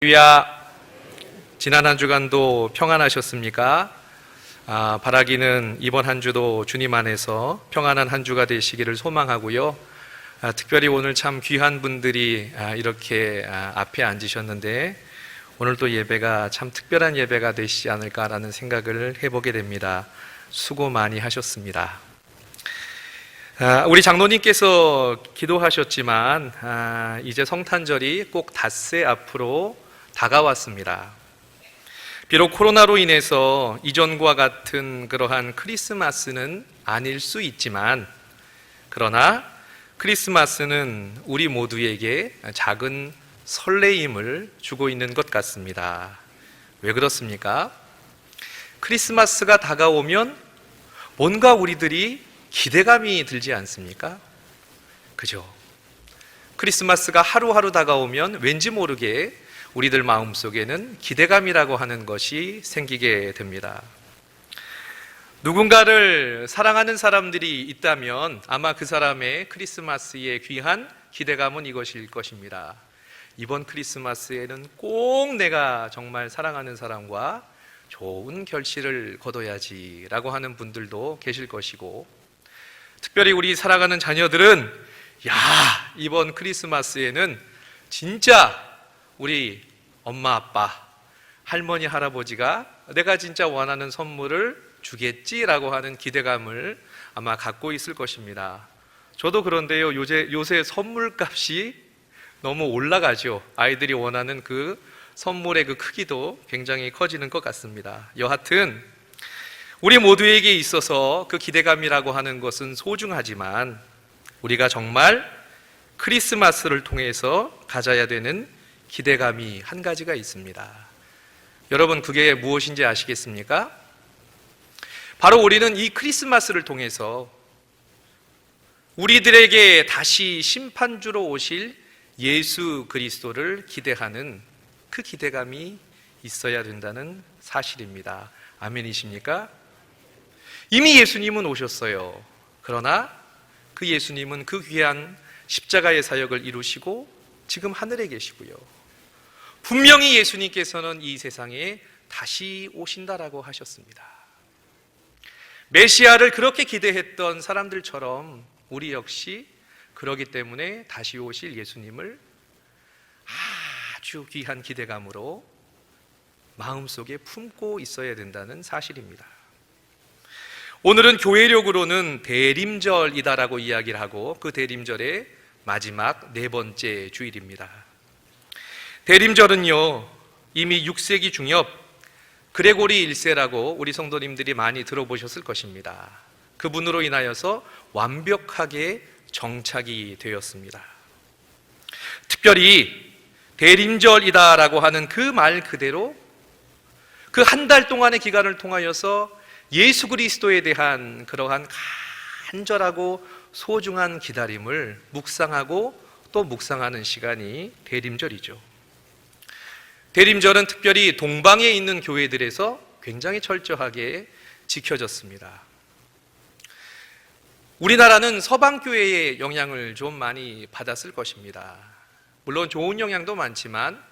주야, 지난 한 주간도 평안하셨습니까? 바라기는 이번 한 주도 주님 안에서 평안한 한 주가 되시기를 소망하고요. 특별히 오늘 참 귀한 분들이 이렇게 앞에 앉으셨는데 오늘 또 예배가 참 특별한 예배가 되시지 않을까라는 생각을 해보게 됩니다. 수고 많이 하셨습니다. 우리 장로님께서 기도하셨지만 이제 성탄절이 꼭 닷새 앞으로 다가왔습니다. 비록 코로나로 인해서 이전과 같은 그러한 크리스마스는 아닐 수 있지만, 그러나 크리스마스는 우리 모두에게 작은 설레임을 주고 있는 것 같습니다. 왜 그렇습니까? 크리스마스가 다가오면 뭔가 우리들이 기대감이 들지 않습니까? 그죠? 크리스마스가 하루하루 다가오면 왠지 모르게 우리들 마음속에는 기대감이라고 하는 것이 생기게 됩니다. 누군가를 사랑하는 사람들이 있다면 아마 그 사람의 크리스마스의 귀한 기대감은 이것일 것입니다. 이번 크리스마스에는 꼭 내가 정말 사랑하는 사람과 좋은 결실을 거둬야지 라고 하는 분들도 계실 것이고, 특별히 우리 사랑하는 자녀들은 이번 크리스마스에는 진짜 우리 엄마 아빠, 할머니 할아버지가 내가 진짜 원하는 선물을 주겠지라고 하는 기대감을 아마 갖고 있을 것입니다. 저도 그런데요, 요새 선물값이 너무 올라가죠. 아이들이 원하는 그 선물의 그 크기도 굉장히 커지는 것 같습니다. 여하튼 우리 모두에게 있어서 그 기대감이라고 하는 것은 소중하지만 우리가 정말 크리스마스를 통해서 가져야 되는 기대감이 한 가지가 있습니다. 여러분, 그게 무엇인지 아시겠습니까? 바로 우리는 이 크리스마스를 통해서 우리들에게 다시 심판주로 오실 예수 그리스도를 기대하는 그 기대감이 있어야 된다는 사실입니다. 아멘이십니까? 이미 예수님은 오셨어요. 그러나 그 예수님은 그 귀한 십자가의 사역을 이루시고 지금 하늘에 계시고요. 분명히 예수님께서는 이 세상에 다시 오신다라고 하셨습니다. 메시아를 그렇게 기대했던 사람들처럼 우리 역시 그러기 때문에 다시 오실 예수님을 아주 귀한 기대감으로 마음속에 품고 있어야 된다는 사실입니다. 오늘은 교회력으로는 대림절이다라고 이야기를 하고 그 대림절의 마지막 네 번째 주일입니다. 대림절은요, 이미 6세기 중엽 그레고리 1세라고 우리 성도님들이 많이 들어보셨을 것입니다. 그분으로 인하여서 완벽하게 정착이 되었습니다. 특별히 대림절이다라고 하는 그 말 그대로 그 한 달 동안의 기간을 통하여서 예수 그리스도에 대한 그러한 간절하고 소중한 기다림을 묵상하고 또 묵상하는 시간이 대림절이죠. 대림절은 특별히 동방에 있는 교회들에서 굉장히 철저하게 지켜졌습니다. 우리나라는 서방교회의 영향을 좀 많이 받았을 것입니다. 물론 좋은 영향도 많지만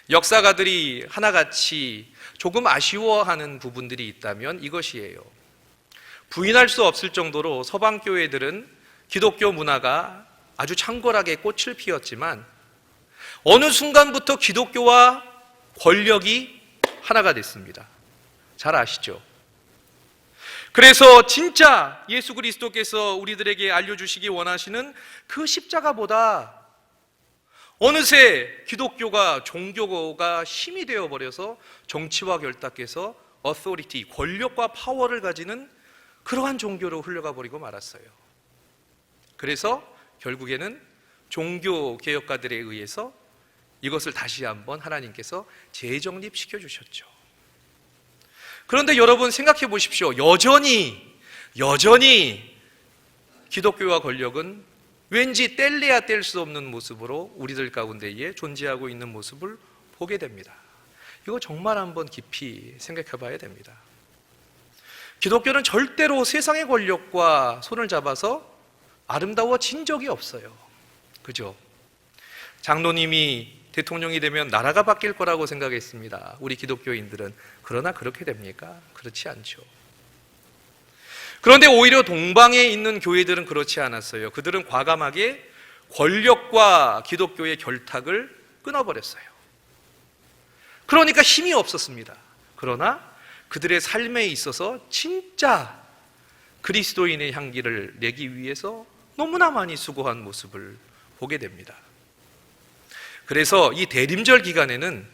역사가들이 하나같이 조금 아쉬워하는 부분들이 있다면 이것이에요. 부인할 수 없을 정도로 서방교회들은 기독교 문화가 아주 창궐하게 꽃을 피웠지만 어느 순간부터 기독교와 권력이 하나가 됐습니다. 잘 아시죠? 그래서 진짜 예수 그리스도께서 우리들에게 알려주시기 원하시는 그 십자가보다 어느새 기독교가 종교가 힘이 되어버려서 정치와 결탁해서 authority, 권력과 파워를 가지는 그러한 종교로 흘러가 버리고 말았어요. 그래서 결국에는 종교개혁가들에 의해서 이것을 다시 한번 하나님께서 재정립시켜 주셨죠. 그런데 여러분 생각해 보십시오. 여전히 기독교와 권력은 왠지 뗄래야 뗄 수 없는 모습으로 우리들 가운데에 존재하고 있는 모습을 보게 됩니다. 이거 정말 한번 깊이 생각해 봐야 됩니다. 기독교는 절대로 세상의 권력과 손을 잡아서 아름다워진 적이 없어요. 그죠? 장로님이 대통령이 되면 나라가 바뀔 거라고 생각했습니다. 우리 기독교인들은. 그러나 그렇게 됩니까? 그렇지 않죠. 그런데 오히려 동방에 있는 교회들은 그렇지 않았어요. 그들은 과감하게 권력과 기독교의 결탁을 끊어버렸어요. 그러니까 힘이 없었습니다. 그러나 그들의 삶에 있어서 진짜 그리스도인의 향기를 내기 위해서 너무나 많이 수고한 모습을 보게 됩니다. 그래서 이 대림절 기간에는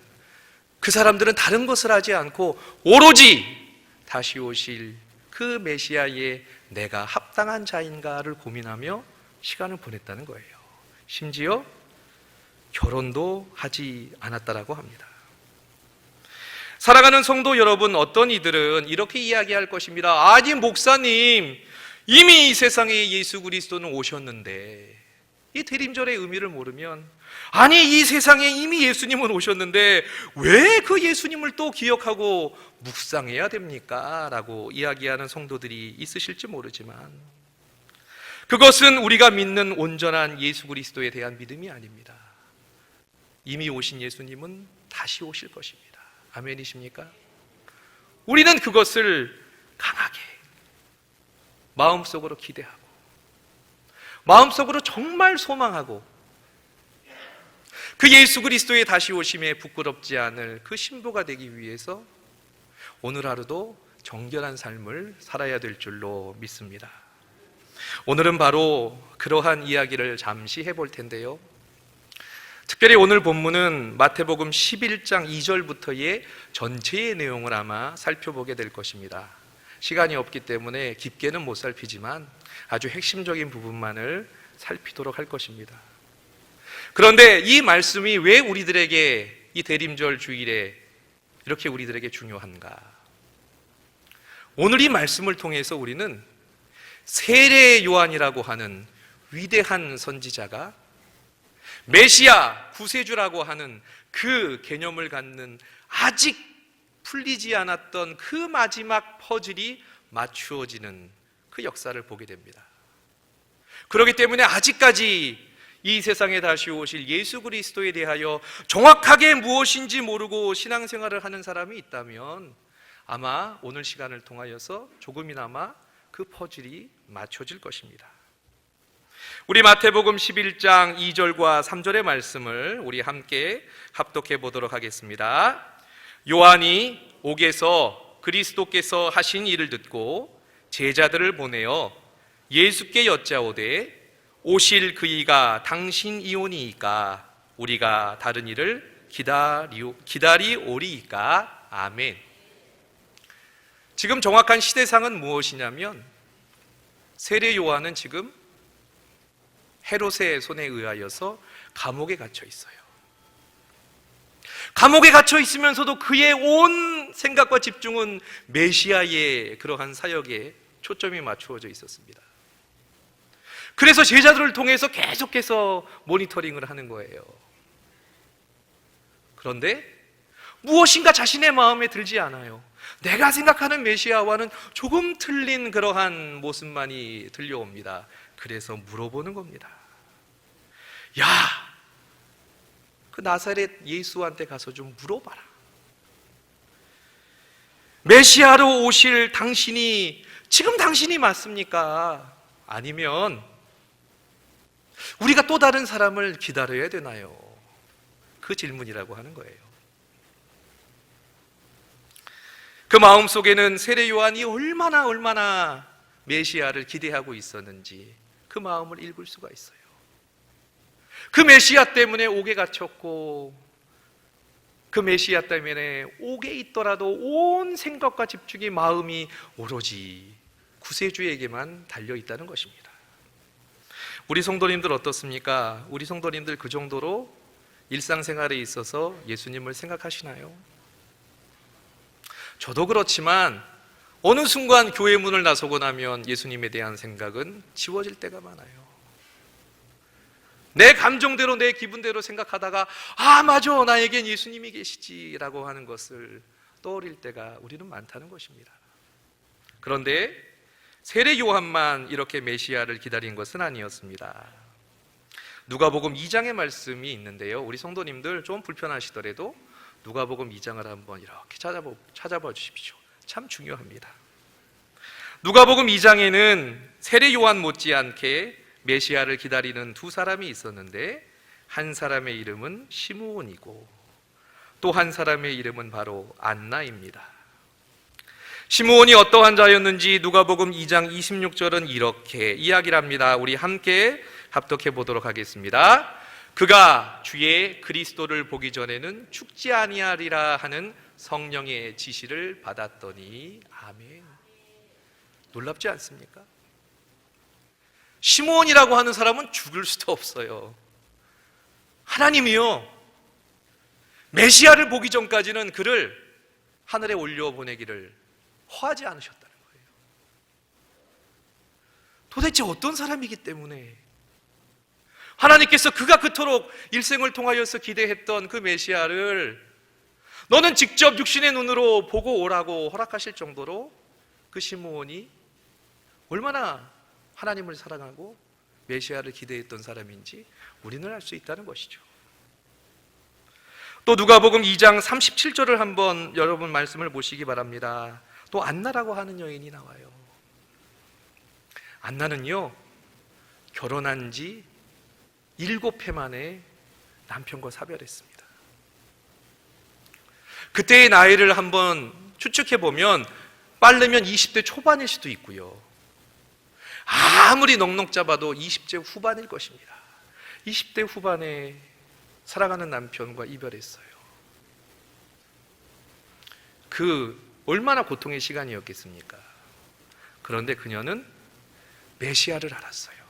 그 사람들은 다른 것을 하지 않고 오로지 다시 오실 그 메시아에 내가 합당한 자인가를 고민하며 시간을 보냈다는 거예요. 심지어 결혼도 하지 않았다라고 합니다. 사랑하는 성도 여러분, 어떤 이들은 이렇게 이야기할 것입니다. 아니 목사님, 이미 이 세상에 예수 그리스도는 오셨는데, 이 대림절의 의미를 모르면, 아니 이 세상에 이미 예수님은 오셨는데 왜 그 예수님을 또 기억하고 묵상해야 됩니까? 라고 이야기하는 성도들이 있으실지 모르지만, 그것은 우리가 믿는 온전한 예수 그리스도에 대한 믿음이 아닙니다. 이미 오신 예수님은 다시 오실 것입니다. 아멘이십니까? 우리는 그것을 강하게 마음속으로 기대하고 마음속으로 정말 소망하고 그 예수 그리스도의 다시 오심에 부끄럽지 않을 그 신부가 되기 위해서 오늘 하루도 정결한 삶을 살아야 될 줄로 믿습니다. 오늘은 바로 그러한 이야기를 잠시 해볼 텐데요, 특별히 오늘 본문은 마태복음 11장 2절부터의 전체의 내용을 아마 살펴보게 될 것입니다. 시간이 없기 때문에 깊게는 못 살피지만 아주 핵심적인 부분만을 살피도록 할 것입니다. 그런데 이 말씀이 왜 우리들에게 이 대림절 주일에 이렇게 우리들에게 중요한가? 오늘 이 말씀을 통해서 우리는 세례 요한이라고 하는 위대한 선지자가 메시아, 구세주라고 하는 그 개념을 갖는 아직 풀리지 않았던 그 마지막 퍼즐이 맞추어지는 그 역사를 보게 됩니다. 그렇기 때문에 아직까지 이 세상에 다시 오실 예수 그리스도에 대하여 정확하게 무엇인지 모르고 신앙생활을 하는 사람이 있다면 아마 오늘 시간을 통하여서 조금이나마 그 퍼즐이 맞춰질 것입니다. 우리 마태복음 11장 2절과 3절의 말씀을 우리 함께 합독해 보도록 하겠습니다. 요한이 옥에서 그리스도께서 하신 일을 듣고 제자들을 보내어 예수께 여짜오되 오실 그이가 당신이오니이까 우리가 다른 일을 기다리오리이까. 아멘. 지금 정확한 시대상은 무엇이냐면 세례 요한은 지금 헤롯의 손에 의하여서 감옥에 갇혀 있어요. 감옥에 갇혀 있으면서도 그의 온 생각과 집중은 메시아의 그러한 사역에 초점이 맞추어져 있었습니다. 그래서 제자들을 통해서 계속해서 모니터링을 하는 거예요. 그런데 무엇인가 자신의 마음에 들지 않아요. 내가 생각하는 메시아와는 조금 틀린 그러한 모습만이 들려옵니다. 그래서 물어보는 겁니다. 야, 그 나사렛 예수한테 가서 좀 물어봐라. 메시아로 오실 당신이 지금 당신이 맞습니까? 아니면 우리가 또 다른 사람을 기다려야 되나요? 그 질문이라고 하는 거예요. 그 마음속에는 세례 요한이 얼마나 메시아를 기대하고 있었는지 그 마음을 읽을 수가 있어요. 그 메시아 때문에 옥에 갇혔고 그 메시아 때문에 옥에 있더라도 온 생각과 집중이 마음이 오로지 구세주에게만 달려있다는 것입니다. 우리 성도님들 어떻습니까? 우리 성도님들 그 정도로 일상생활에 있어서 예수님을 생각하시나요? 저도 그렇지만 어느 순간 교회 문을 나서고 나면 예수님에 대한 생각은 지워질 때가 많아요. 내 감정대로 내 기분대로 생각하다가 아 맞아 나에겐 예수님이 계시지 라고 하는 것을 떠올릴 때가 우리는 많다는 것입니다. 그런데 세례 요한만 이렇게 메시아를 기다린 것은 아니었습니다. 누가복음 2장의 말씀이 있는데요. 우리 성도님들 좀 불편하시더라도 누가복음 2장을 한번 이렇게 찾아봐 주십시오. 참 중요합니다. 누가복음 2장에는 세례 요한 못지않게 메시아를 기다리는 두 사람이 있었는데, 한 사람의 이름은 시므온이고 또 한 사람의 이름은 바로 안나입니다. 시므온이 어떠한 자였는지 누가복음 2장 26절은 이렇게 이야기를 합니다. 우리 함께 합독해 보도록 하겠습니다. 그가 주의 그리스도를 보기 전에는 죽지 아니하리라 하는 성령의 지시를 받았더니. 아멘. 놀랍지 않습니까? 시므온이라고 하는 사람은 죽을 수도 없어요. 하나님이요, 메시아를 보기 전까지는 그를 하늘에 올려보내기를 허하지 않으셨다는 거예요. 도대체 어떤 사람이기 때문에 하나님께서 그가 그토록 일생을 통하여서 기대했던 그 메시아를 너는 직접 육신의 눈으로 보고 오라고 허락하실 정도로 그 시므온이 얼마나 하나님을 사랑하고 메시아를 기대했던 사람인지 우리는 알 수 있다는 것이죠. 또 누가복음 2장 37절을 한번 여러분 말씀을 보시기 바랍니다. 또 안나라고 하는 여인이 나와요. 안나는요, 결혼한 지 7해 만에 남편과 사별했습니다. 그때의 나이를 한번 추측해 보면 빠르면 20대 초반일 수도 있고요, 아무리 넉넉 잡아도 20대 후반일 것입니다. 20대 후반에 사랑하는 남편과 이별했어요. 그 얼마나 고통의 시간이었겠습니까? 그런데 그녀는 메시아를 알았어요.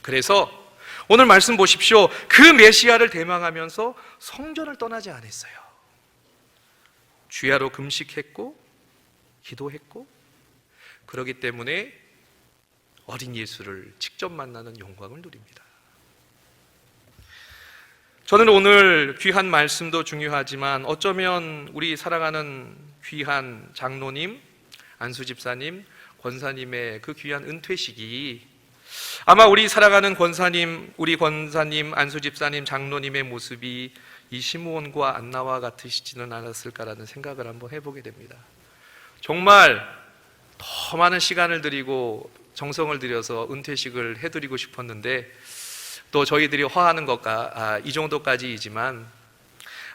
그래서 오늘 말씀 보십시오. 그 메시아를 대망하면서 성전을 떠나지 않았어요. 주야로 금식했고 기도했고, 그러기 때문에 어린 예수를 직접 만나는 영광을 누립니다. 저는 오늘 귀한 말씀도 중요하지만 어쩌면 우리 사랑하는 귀한 장로님, 안수집사님, 권사님의 그 귀한 은퇴식이 아마 우리 사랑하는 우리 권사님, 안수집사님, 장로님의 모습이 이 시므온과 안나와 같으시지는 않았을까라는 생각을 한번 해보게 됩니다. 정말 더 많은 시간을 들이고 정성을 들여서 은퇴식을 해드리고 싶었는데, 또 저희들이 허하는 것과 이 정도까지이지만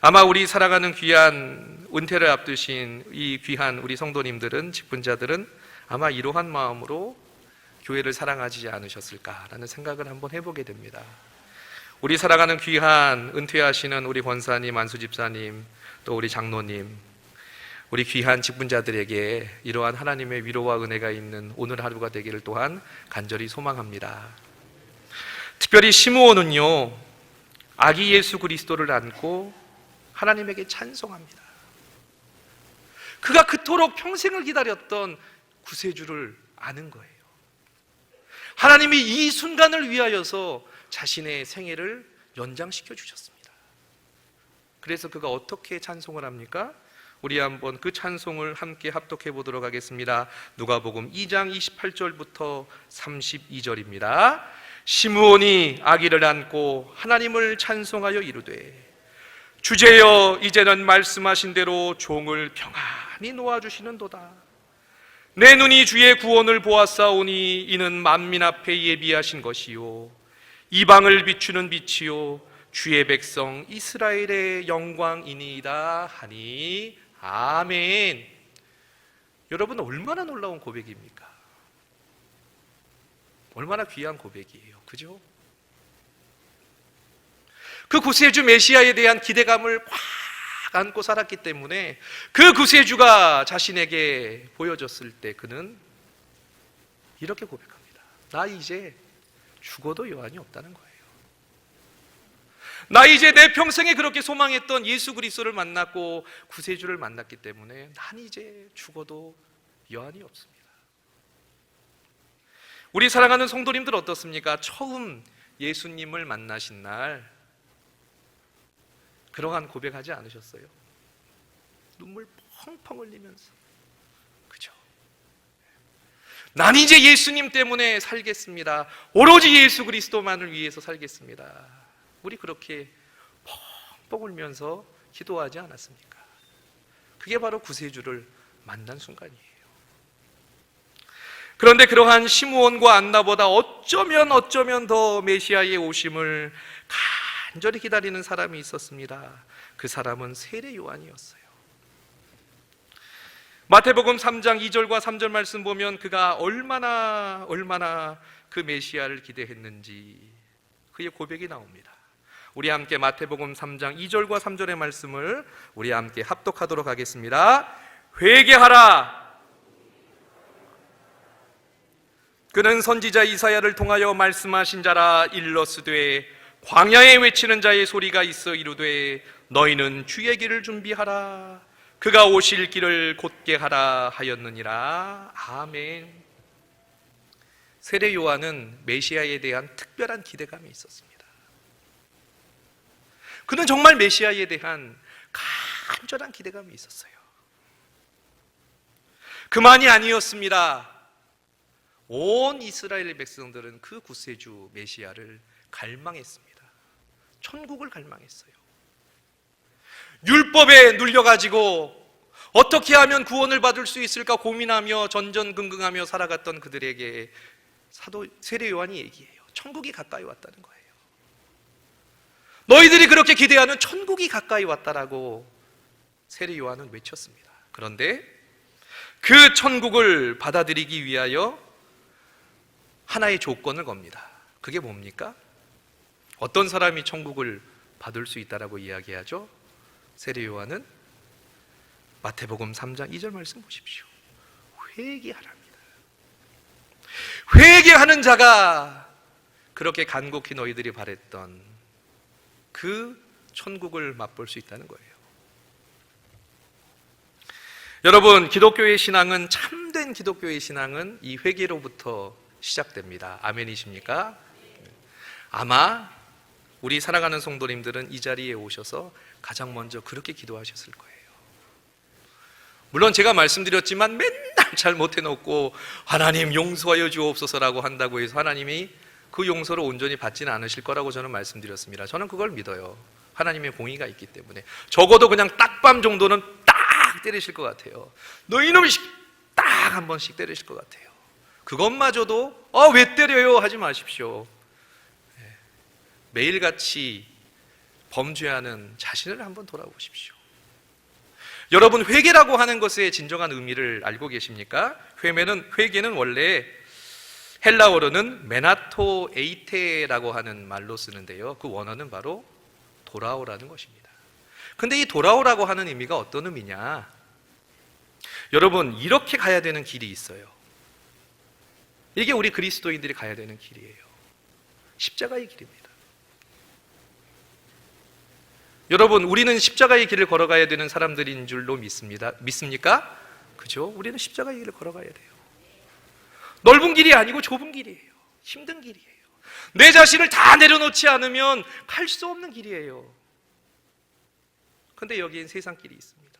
아마 우리 사랑하는 귀한 은퇴를 앞두신 이 귀한 우리 성도님들은, 직분자들은 아마 이러한 마음으로 교회를 사랑하지 않으셨을까라는 생각을 한번 해보게 됩니다. 우리 사랑하는 귀한 은퇴하시는 우리 권사님, 안수집사님, 또 우리 장로님, 우리 귀한 직분자들에게 이러한 하나님의 위로와 은혜가 있는 오늘 하루가 되기를 또한 간절히 소망합니다. 특별히 시므온은요, 아기 예수 그리스도를 안고 하나님에게 찬송합니다. 그가 그토록 평생을 기다렸던 구세주를 아는 거예요. 하나님이 이 순간을 위하여서 자신의 생애를 연장시켜 주셨습니다. 그래서 그가 어떻게 찬송을 합니까? 우리 한번 그 찬송을 함께 합독해 보도록 하겠습니다. 누가복음 2장 28절부터 32절입니다. 시므온이 아기를 안고 하나님을 찬송하여 이르되, 주제여 이제는 말씀하신 대로 종을 평안히 놓아주시는도다. 내 눈이 주의 구원을 보았사오니 이는 만민 앞에 예비하신 것이요 이방을 비추는 빛이요 주의 백성 이스라엘의 영광이니이다 하니. 아멘. 여러분, 얼마나 놀라운 고백입니까? 얼마나 귀한 고백이에요. 그죠? 그 구세주 메시아에 대한 기대감을 꽉 안고 살았기 때문에 그 구세주가 자신에게 보여졌을 때 그는 이렇게 고백합니다. 나 이제 죽어도 여한이 없다는 거예요. 나 이제 내 평생에 그렇게 소망했던 예수 그리스도를 만났고 구세주를 만났기 때문에 난 이제 죽어도 여한이 없습니다. 우리 사랑하는 성도님들 어떻습니까? 처음 예수님을 만나신 날 그러한 고백하지 않으셨어요? 눈물 펑펑 흘리면서. 그죠? 난 이제 예수님 때문에 살겠습니다. 오로지 예수 그리스도만을 위해서 살겠습니다. 우리 그렇게 펑펑 울면서 기도하지 않았습니까? 그게 바로 구세주를 만난 순간이에요. 그런데 그러한 시므온과 안나보다 어쩌면 더 메시아의 오심을 간절히 기다리는 사람이 있었습니다. 그 사람은 세례 요한이었어요. 마태복음 3장 2절과 3절 말씀 보면 그가 얼마나 그 메시아를 기대했는지 그의 고백이 나옵니다. 우리 함께 마태복음 3장 2절과 3절의 말씀을 우리 함께 합독하도록 하겠습니다. 회개하라! 그는 선지자 이사야를 통하여 말씀하신 자라. 일러스되 광야에 외치는 자의 소리가 있어 이르되 너희는 주의 길을 준비하라. 그가 오실 길을 곧게 하라 하였느니라. 아멘. 세례 요한은 메시아에 대한 특별한 기대감이 있었습니다. 그는 정말 메시아에 대한 간절한 기대감이 있었어요. 그만이 아니었습니다. 온 이스라엘 백성들은 그 구세주 메시아를 갈망했습니다. 천국을 갈망했어요. 율법에 눌려가지고 어떻게 하면 구원을 받을 수 있을까 고민하며 전전긍긍하며 살아갔던 그들에게 사도 세례 요한이 얘기해요. 천국이 가까이 왔다는 거예요. 너희들이 그렇게 기대하는 천국이 가까이 왔다라고 세례 요한은 외쳤습니다. 그런데 그 천국을 받아들이기 위하여 하나의 조건을 겁니다. 그게 뭡니까? 어떤 사람이 천국을 받을 수 있다라고 이야기하죠? 세례 요한은 마태복음 3장 2절 말씀 보십시오. 회개하랍니다. 회개하는 자가 그렇게 간곡히 너희들이 바랬던 그 천국을 맛볼 수 있다는 거예요. 여러분, 기독교의 신앙은, 참된 기독교의 신앙은 이 회개로부터 시작됩니다. 아멘이십니까? 아마 우리 사랑하는 성도님들은 이 자리에 오셔서 가장 먼저 그렇게 기도하셨을 거예요. 물론 제가 말씀드렸지만 맨날 잘못해놓고 하나님 용서하여 주옵소서라고 한다고 해서 하나님이 그 용서를 온전히 받지는 않으실 거라고 저는 말씀드렸습니다. 저는 그걸 믿어요. 하나님의 공의가 있기 때문에. 적어도 그냥 딱밤 정도는 딱 때리실 것 같아요. 너 이놈이 딱 한 번씩 때리실 것 같아요. 그것마저도 왜 때려요? 하지 마십시오. 매일같이 범죄하는 자신을 한번 돌아보십시오. 여러분, 회개라고 하는 것의 진정한 의미를 알고 계십니까? 회개는 원래 헬라어로는 메나토 에이테라고 하는 말로 쓰는데요. 그 원어는 바로 돌아오라는 것입니다. 근데 이 돌아오라고 하는 의미가 어떤 의미냐? 여러분, 이렇게 가야 되는 길이 있어요. 이게 우리 그리스도인들이 가야 되는 길이에요. 십자가의 길입니다. 여러분, 우리는 십자가의 길을 걸어가야 되는 사람들인 줄로 믿습니까? 그죠? 우리는 십자가의 길을 걸어가야 돼요. 넓은 길이 아니고 좁은 길이에요. 힘든 길이에요. 내 자신을 다 내려놓지 않으면 갈 수 없는 길이에요. 그런데 여기엔 세상 길이 있습니다.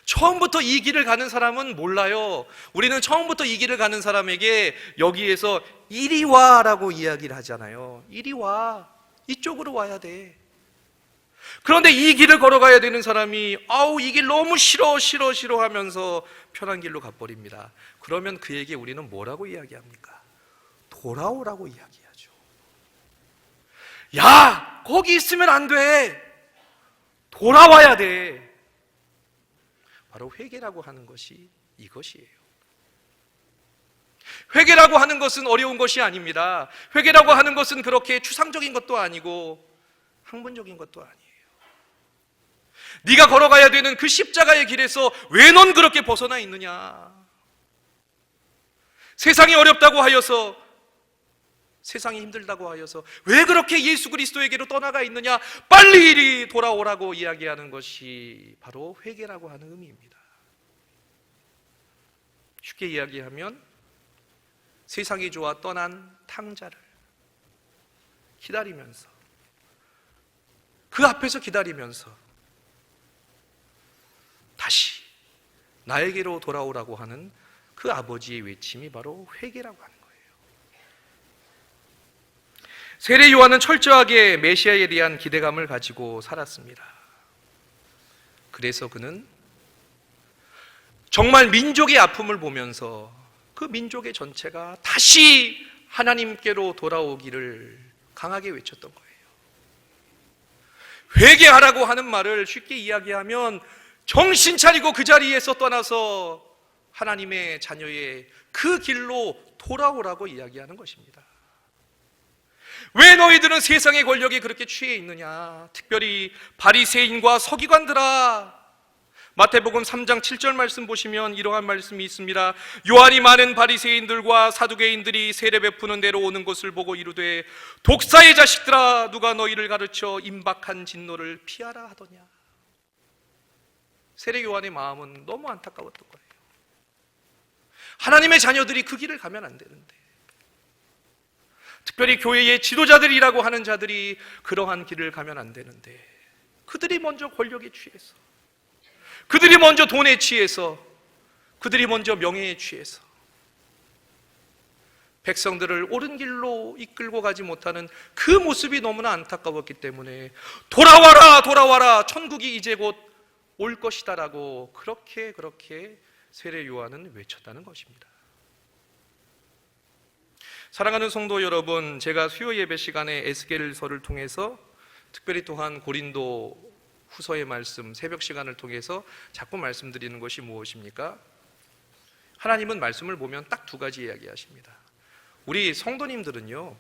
처음부터 이 길을 가는 사람은 몰라요. 우리는 처음부터 이 길을 가는 사람에게 여기에서 이리 와라고 이야기를 하잖아요. 이리 와. 이쪽으로 와야 돼. 그런데 이 길을 걸어가야 되는 사람이 이 길 너무 싫어 하면서 편한 길로 가버립니다. 그러면 그에게 우리는 뭐라고 이야기합니까? 돌아오라고 이야기하죠. 야, 거기 있으면 안 돼. 돌아와야 돼. 바로 회개라고 하는 것이 이것이에요. 회개라고 하는 것은 어려운 것이 아닙니다. 회개라고 하는 것은 그렇게 추상적인 것도 아니고 학문적인 것도 아니에요. 네가 걸어가야 되는 그 십자가의 길에서 왜 넌 그렇게 벗어나 있느냐? 세상이 어렵다고 하여서, 세상이 힘들다고 하여서 왜 그렇게 예수 그리스도에게로 떠나가 있느냐? 빨리 이리 돌아오라고 이야기하는 것이 바로 회개라고 하는 의미입니다. 쉽게 이야기하면 세상이 좋아 떠난 탕자를 기다리면서, 그 앞에서 기다리면서 다시 나에게로 돌아오라고 하는 그 아버지의 외침이 바로 회개라고 하는 거예요. 세례 요한은 철저하게 메시아에 대한 기대감을 가지고 살았습니다. 그래서 그는 정말 민족의 아픔을 보면서 그 민족의 전체가 다시 하나님께로 돌아오기를 강하게 외쳤던 거예요. 회개하라고 하는 말을 쉽게 이야기하면 정신 차리고 그 자리에서 떠나서 하나님의 자녀의 그 길로 돌아오라고 이야기하는 것입니다. 왜 너희들은 세상의 권력에 그렇게 취해 있느냐? 특별히 바리새인과 서기관들아. 마태복음 3장 7절 말씀 보시면 이러한 말씀이 있습니다. 요한이 많은 바리새인들과 사두개인들이 세례 베푸는 데로 오는 것을 보고 이르되 독사의 자식들아, 누가 너희를 가르쳐 임박한 진노를 피하라 하더냐? 세례 요한의 마음은 너무 안타까웠던 거예요. 하나님의 자녀들이 그 길을 가면 안 되는데, 특별히 교회의 지도자들이라고 하는 자들이 그러한 길을 가면 안 되는데, 그들이 먼저 권력에 취해서, 그들이 먼저 돈에 취해서, 그들이 먼저 명예에 취해서 백성들을 옳은 길로 이끌고 가지 못하는 그 모습이 너무나 안타까웠기 때문에 돌아와라, 돌아와라, 천국이 이제 곧 올 것이다라고 그렇게 세례 요한은 외쳤다는 것입니다. 사랑하는 성도 여러분, 제가 수요 예배 시간에 에스겔서를 통해서, 특별히 또한 고린도 후서의 말씀, 새벽 시간을 통해서 자꾸 말씀드리는 것이 무엇입니까? 하나님은 말씀을 보면 딱 두 가지 이야기하십니다. 우리 성도님들은요,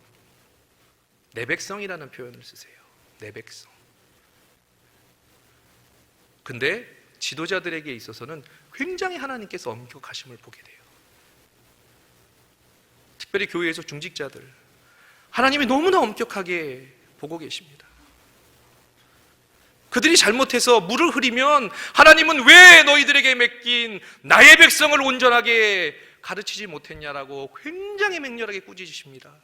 내 백성이라는 표현을 쓰세요. 내 백성. 근데 지도자들에게 있어서는 굉장히 하나님께서 엄격하심을 보게 돼요. 특별히 교회에서 중직자들, 하나님이 너무나 엄격하게 보고 계십니다. 그들이 잘못해서 물을 흐리면 하나님은 왜 너희들에게 맡긴 나의 백성을 온전하게 가르치지 못했냐라고 굉장히 맹렬하게 꾸짖으십니다.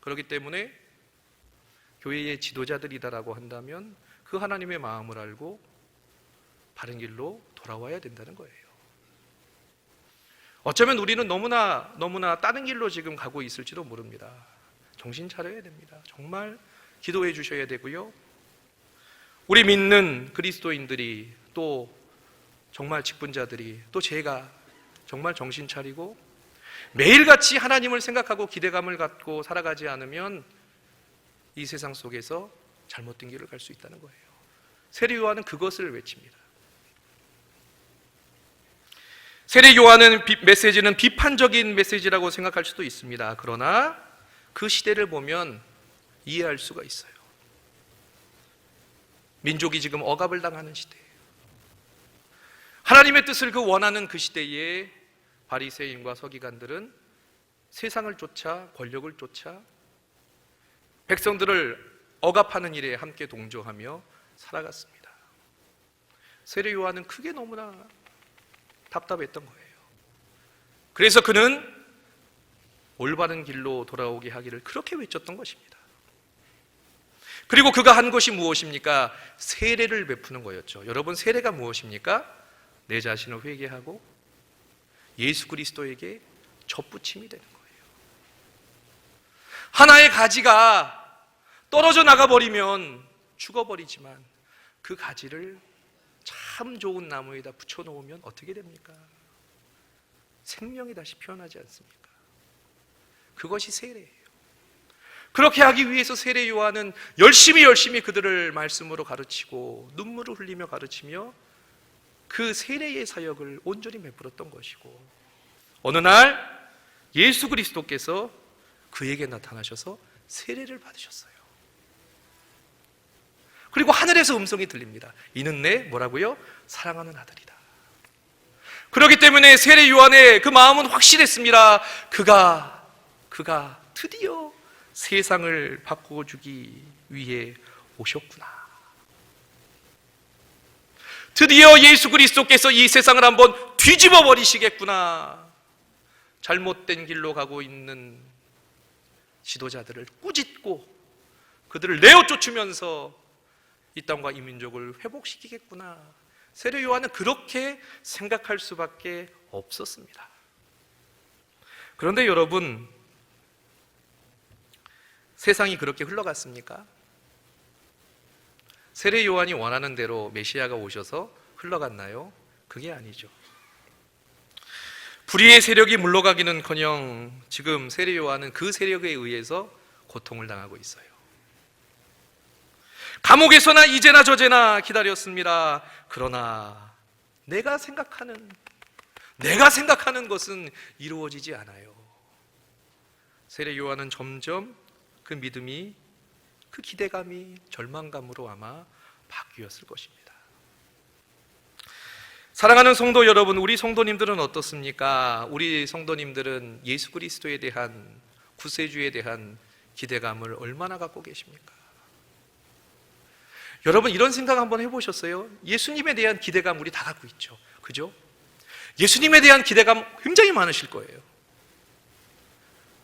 그렇기 때문에 교회의 지도자들이다라고 한다면 그 하나님의 마음을 알고 바른 길로 돌아와야 된다는 거예요. 어쩌면 우리는 너무나 다른 길로 지금 가고 있을지도 모릅니다. 정신 차려야 됩니다. 정말 기도해 주셔야 되고요. 우리 믿는 그리스도인들이, 또 정말 직분자들이, 또 제가 정말 정신 차리고 매일같이 하나님을 생각하고 기대감을 갖고 살아가지 않으면 이 세상 속에서 잘못된 길을 갈 수 있다는 거예요. 세례 요한은 그것을 외칩니다. 세례 요한은 메시지는 비판적인 메시지라고 생각할 수도 있습니다. 그러나 그 시대를 보면 이해할 수가 있어요. 민족이 지금 억압을 당하는 시대예요. 하나님의 뜻을 원하는 그 시대에 바리새인과 서기관들은 세상을 쫓아, 권력을 쫓아 백성들을 억압하는 일에 함께 동조하며 살아갔습니다. 세례 요한은 크게 너무나 답답했던 거예요. 그래서 그는 올바른 길로 돌아오게 하기를 그렇게 외쳤던 것입니다. 그리고 그가 한 것이 무엇입니까? 세례를 베푸는 거였죠. 여러분, 세례가 무엇입니까? 내 자신을 회개하고 예수 그리스도에게 접붙임이 되는 거예요. 하나의 가지가 떨어져 나가버리면 죽어버리지만 그 가지를 참 좋은 나무에다 붙여놓으면 어떻게 됩니까? 생명이 다시 피어나지 않습니까? 그것이 세례예요. 그렇게 하기 위해서 세례 요한은 열심히 그들을 말씀으로 가르치고 눈물을 흘리며 가르치며 그 세례의 사역을 온전히 베풀었던 것이고, 어느 날 예수 그리스도께서 그에게 나타나셔서 세례를 받으셨어요. 그리고 하늘에서 음성이 들립니다. 이는 내 뭐라고요? 사랑하는 아들이다. 그렇기 때문에 세례 요한의 그 마음은 확실했습니다. 그가 드디어 세상을 바꿔주기 위해 오셨구나. 드디어 예수 그리스도께서 이 세상을 한번 뒤집어 버리시겠구나. 잘못된 길로 가고 있는 지도자들을 꾸짖고 그들을 내어 쫓으면서 이 땅과 이 민족을 회복시키겠구나. 세례 요한은 그렇게 생각할 수밖에 없었습니다. 그런데 여러분, 세상이 그렇게 흘러갔습니까? 세례 요한이 원하는 대로 메시아가 오셔서 흘러갔나요? 그게 아니죠. 불의의 세력이 물러가기는커녕 지금 세례 요한은 그 세력에 의해서 고통을 당하고 있어요. 감옥에서나 이제나 저제나 기다렸습니다. 그러나 내가 생각하는 것은 이루어지지 않아요. 세례 요한은 점점 그 믿음이, 그 기대감이 절망감으로 아마 바뀌었을 것입니다. 사랑하는 성도 여러분, 우리 성도님들은 어떻습니까? 우리 성도님들은 예수 그리스도에 대한, 구세주에 대한 기대감을 얼마나 갖고 계십니까? 여러분, 이런 생각 한번 해보셨어요? 예수님에 대한 기대감 우리 다 갖고 있죠. 그죠? 예수님에 대한 기대감 굉장히 많으실 거예요.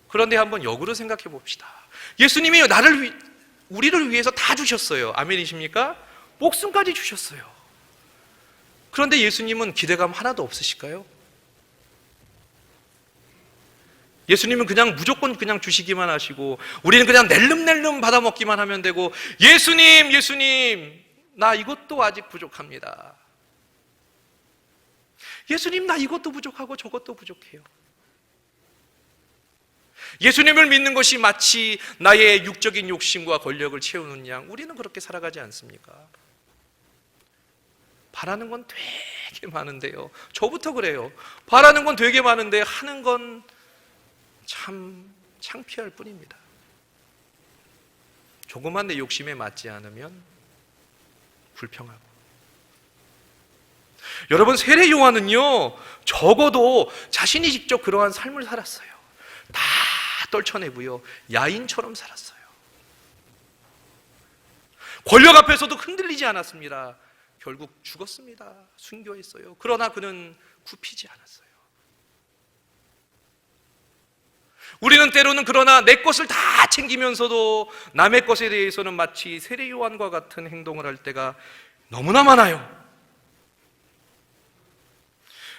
그런데 한번 역으로 생각해 봅시다. 예수님이 우리를 위해서 다 주셨어요. 아멘이십니까? 목숨까지 주셨어요. 그런데 예수님은 기대감 하나도 없으실까요? 예수님은 그냥 무조건 그냥 주시기만 하시고 우리는 그냥 낼름낼름 받아먹기만 하면 되고, 예수님 나 이것도 아직 부족합니다. 예수님 나 이것도 부족하고 저것도 부족해요. 예수님을 믿는 것이 마치 나의 육적인 욕심과 권력을 채우는 양, 우리는 그렇게 살아가지 않습니까? 바라는 건 되게 많은데요, 저부터 그래요. 바라는 건 되게 많은데 하는 건 참 창피할 뿐입니다. 조그만 내 욕심에 맞지 않으면 불평하고. 여러분, 세례 요한은요, 적어도 자신이 직접 그러한 삶을 살았어요. 다 떨쳐내고요, 야인처럼 살았어요. 권력 앞에서도 흔들리지 않았습니다. 결국 죽었습니다. 순교했어요. 그러나 그는 굽히지 않았어요. 우리는 때로는 그러나 내 것을 다 챙기면서도 남의 것에 대해서는 마치 세례 요한과 같은 행동을 할 때가 너무나 많아요.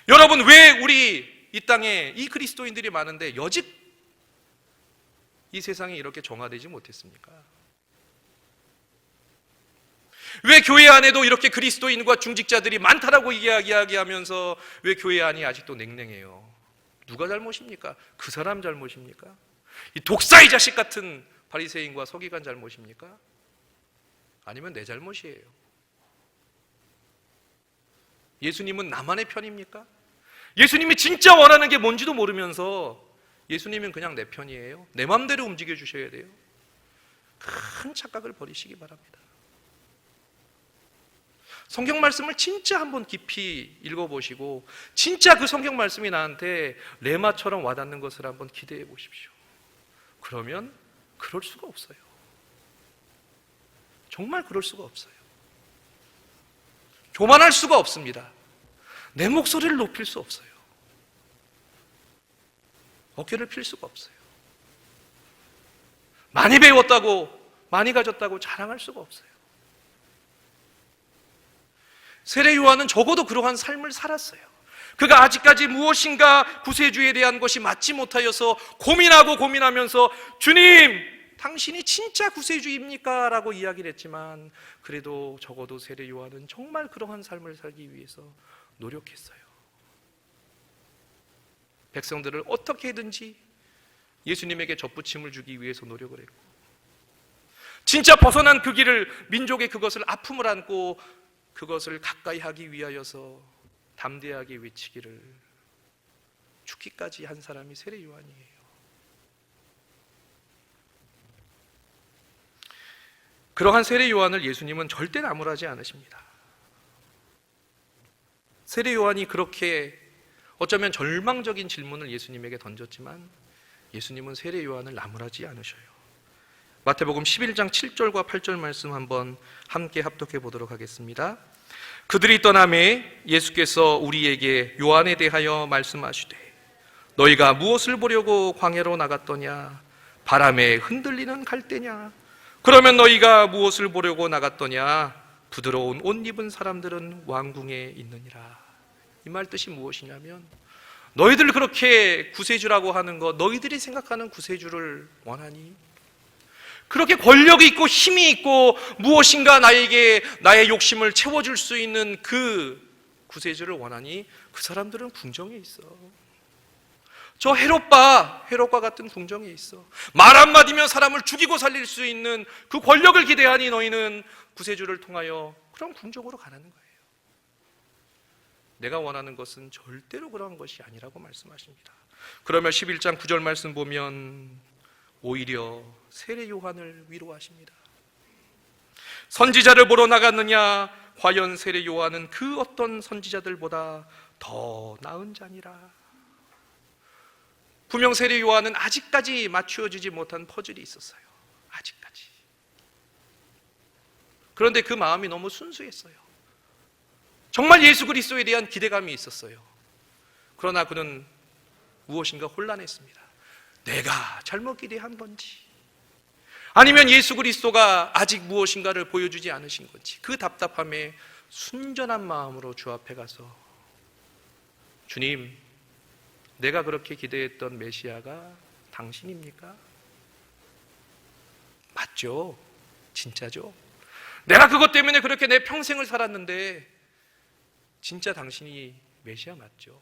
여러분, 왜 우리 이 땅에 이 그리스도인들이 많은데 여직 이 세상이 이렇게 정화되지 못했습니까? 왜 교회 안에도 이렇게 그리스도인과 중직자들이 많다라고 이야기하면서 왜 교회 안이 아직도 냉랭해요? 누가 잘못입니까? 그 사람 잘못입니까? 이 독사의 자식 같은 바리새인과 서기관 잘못입니까? 아니면 내 잘못이에요? 예수님은 나만의 편입니까? 예수님이 진짜 원하는 게 뭔지도 모르면서 예수님은 그냥 내 편이에요? 내 마음대로 움직여 주셔야 돼요? 큰 착각을 버리시기 바랍니다. 성경 말씀을 진짜 한번 깊이 읽어보시고 진짜 그 성경 말씀이 나한테 레마처럼 와닿는 것을 한번 기대해 보십시오. 그러면 그럴 수가 없어요. 정말 그럴 수가 없어요. 교만할 수가 없습니다. 내 목소리를 높일 수 없어요. 어깨를 필 수가 없어요. 많이 배웠다고, 많이 가졌다고 자랑할 수가 없어요. 세례 요한은 적어도 그러한 삶을 살았어요. 그가 아직까지 무엇인가 구세주에 대한 것이 맞지 못하여서 고민하면서 주님, 당신이 진짜 구세주입니까? 라고 이야기를 했지만 그래도 적어도 세례 요한은 정말 그러한 삶을 살기 위해서 노력했어요. 백성들을 어떻게든지 예수님에게 접붙임을 주기 위해서 노력을 했고, 진짜 벗어난 그 길을, 민족의 그것을 아픔을 안고 그것을 가까이 하기 위하여서 담대하게 외치기를 죽기까지 한 사람이 세례 요한이에요. 그러한 세례 요한을 예수님은 절대 나무라지 않으십니다. 세례 요한이 그렇게 어쩌면 절망적인 질문을 예수님에게 던졌지만 예수님은 세례 요한을 나무라지 않으셔요. 마태복음 11장 7절과 8절 말씀 한번 함께 합독해 보도록 하겠습니다. 그들이 떠나매 예수께서 우리에게 요한에 대하여 말씀하시되 너희가 무엇을 보려고 광야로 나갔더냐? 바람에 흔들리는 갈대냐? 그러면 너희가 무엇을 보려고 나갔더냐? 부드러운 옷 입은 사람들은 왕궁에 있느니라. 이 말 뜻이 무엇이냐면, 너희들 그렇게 구세주라고 하는 것, 너희들이 생각하는 구세주를 원하니? 그렇게 권력이 있고 힘이 있고 무엇인가 나에게 나의 욕심을 채워줄 수 있는 그 구세주를 원하니? 그 사람들은 궁정에 있어. 저 헤롯과 같은 궁정에 있어. 말 한마디면 사람을 죽이고 살릴 수 있는 그 권력을 기대하니 너희는 구세주를 통하여 그런 궁정으로 가라는 거예요. 내가 원하는 것은 절대로 그런 것이 아니라고 말씀하십니다. 그러면 11장 9절 말씀 보면 오히려 세례 요한을 위로하십니다. 선지자를 보러 나갔느냐? 과연 세례 요한은 그 어떤 선지자들보다 더 나은 자니라. 분명 세례 요한은 아직까지 맞추어지지 못한 퍼즐이 있었어요. 아직까지. 그런데 그 마음이 너무 순수했어요. 정말 예수 그리스도에 대한 기대감이 있었어요. 그러나 그는 무엇인가 혼란했습니다. 내가 잘못 기대한 건지, 아니면 예수 그리스도가 아직 무엇인가를 보여주지 않으신 건지, 그 답답함에 순전한 마음으로 주 앞에 가서, 주님, 내가 그렇게 기대했던 메시아가 당신입니까? 맞죠? 진짜죠? 내가 그것 때문에 그렇게 내 평생을 살았는데 진짜 당신이 메시아 맞죠?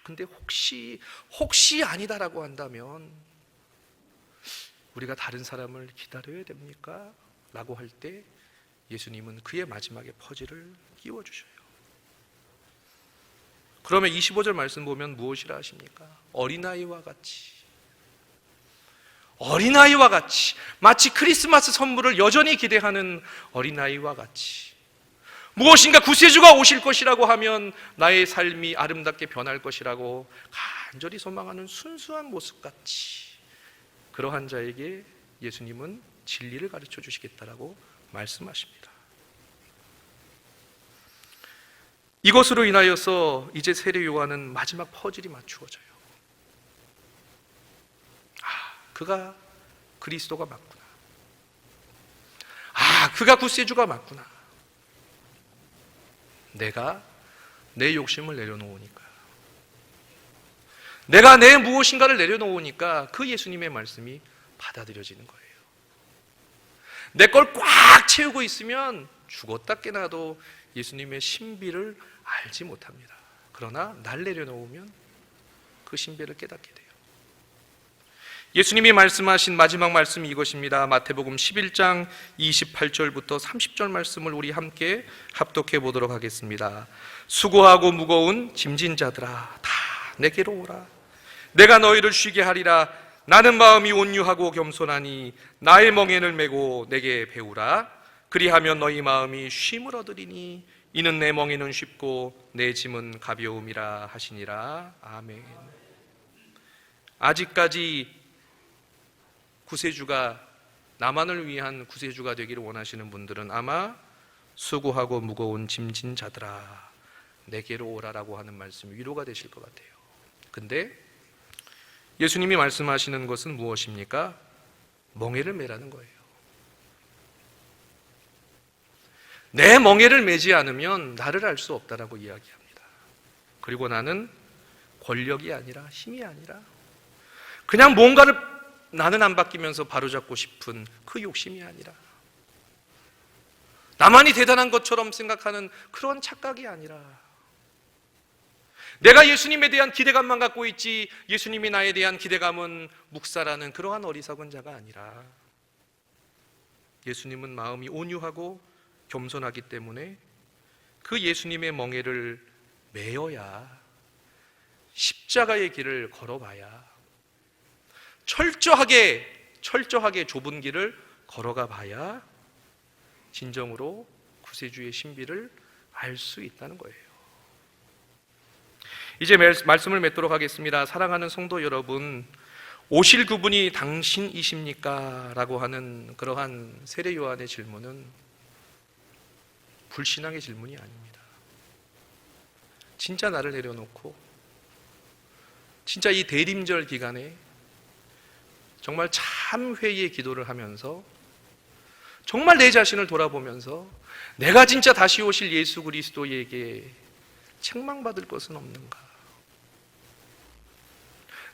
근데 혹시 아니다라고 한다면 우리가 다른 사람을 기다려야 됩니까? 라고 할 때 예수님은 그의 마지막에 퍼즐을 끼워주셔요. 그러면 25절 말씀 보면 무엇이라 하십니까? 어린아이와 같이, 마치 크리스마스 선물을 여전히 기대하는 어린아이와 같이, 무엇인가 구세주가 오실 것이라고 하면 나의 삶이 아름답게 변할 것이라고 간절히 소망하는 순수한 모습같이, 그러한 자에게 예수님은 진리를 가르쳐 주시겠다라고 말씀하십니다. 이것으로 인하여서 이제 세례 요한은 마지막 퍼즐이 맞추어져요. 그가 그리스도가 맞구나. 그가 구세주가 맞구나. 내가 내 욕심을 내려놓으니까, 내가 내 무엇인가를 내려놓으니까 그 예수님의 말씀이 받아들여지는 거예요. 내 걸 꽉 채우고 있으면 죽었다 깨나도 예수님의 신비를 알지 못합니다. 그러나 날 내려놓으면 그 신비를 깨닫게 돼요. 예수님이 말씀하신 마지막 말씀이 이것입니다. 마태복음 11장 28절부터 30절 말씀을 우리 함께 합독해 보도록 하겠습니다. 수고하고 무거운 짐진 자들아, 다 내게로 오라. 내가 너희를 쉬게 하리라. 나는 마음이 온유하고 겸손하니 나의 멍에를 메고 내게 배우라. 그리하면 너희 마음이 쉼을 얻으리니 이는 내 멍에는 쉽고 내 짐은 가벼움이라 하시니라. 아멘. 아직까지 구세주가, 나만을 위한 구세주가 되기를 원하시는 분들은 아마 수고하고 무거운 짐진 자들아 내게로 오라라고 하는 말씀이 위로가 되실 것 같아요. 근데 예수님이 말씀하시는 것은 무엇입니까? 멍에를 메라는 거예요. 내 멍에를 메지 않으면 나를 알 수 없다라고 이야기합니다. 그리고 나는 권력이 아니라, 힘이 아니라 그냥 뭔가를 나는 안 바뀌면서 바로잡고 싶은 그 욕심이 아니라, 나만이 대단한 것처럼 생각하는 그런 착각이 아니라, 내가 예수님에 대한 기대감만 갖고 있지 예수님이 나에 대한 기대감은 묵사라는 그러한 어리석은 자가 아니라, 예수님은 마음이 온유하고 겸손하기 때문에 그 예수님의 멍에를 메어야, 십자가의 길을 걸어봐야, 철저하게 좁은 길을 걸어가 봐야 진정으로 구세주의 신비를 알 수 있다는 거예요. 이제 말씀을 맺도록 하겠습니다. 사랑하는 성도 여러분, 오실 그분이 당신이십니까? 라고 하는 그러한 세례 요한의 질문은 불신앙의 질문이 아닙니다. 진짜 나를 내려놓고 진짜 이 대림절 기간에 정말 참 회의의 기도를 하면서 정말 내 자신을 돌아보면서 내가 진짜 다시 오실 예수 그리스도에게 책망받을 것은 없는가?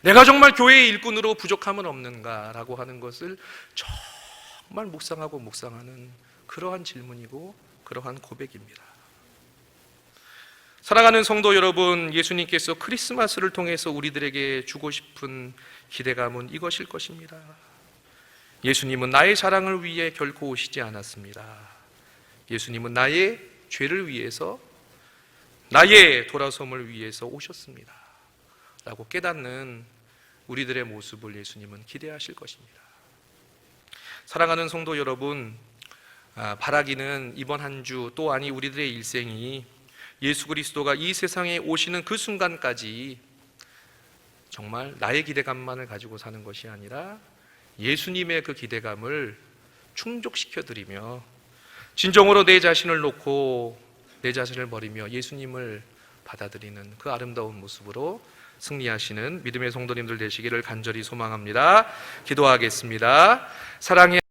내가 정말 교회의 일꾼으로 부족함은 없는가라고 하는 것을 정말 묵상하는 그러한 질문이고 그러한 고백입니다. 사랑하는 성도 여러분, 예수님께서 크리스마스를 통해서 우리들에게 주고 싶은 기대감은 이것일 것입니다. 예수님은 나의 자랑을 위해 결코 오시지 않았습니다. 예수님은 나의 죄를 위해서, 나의 돌아섬을 위해서 오셨습니다 라고 깨닫는 우리들의 모습을 예수님은 기대하실 것입니다. 사랑하는 성도 여러분, 바라기는 이번 한 주 또 아니 우리들의 일생이 예수 그리스도가 이 세상에 오시는 그 순간까지 정말 나의 기대감만을 가지고 사는 것이 아니라 예수님의 그 기대감을 충족시켜드리며 진정으로 내 자신을 놓고 내 자신을 버리며 예수님을 받아들이는 그 아름다운 모습으로 승리하시는 믿음의 성도님들 되시기를 간절히 소망합니다. 기도하겠습니다. 사랑의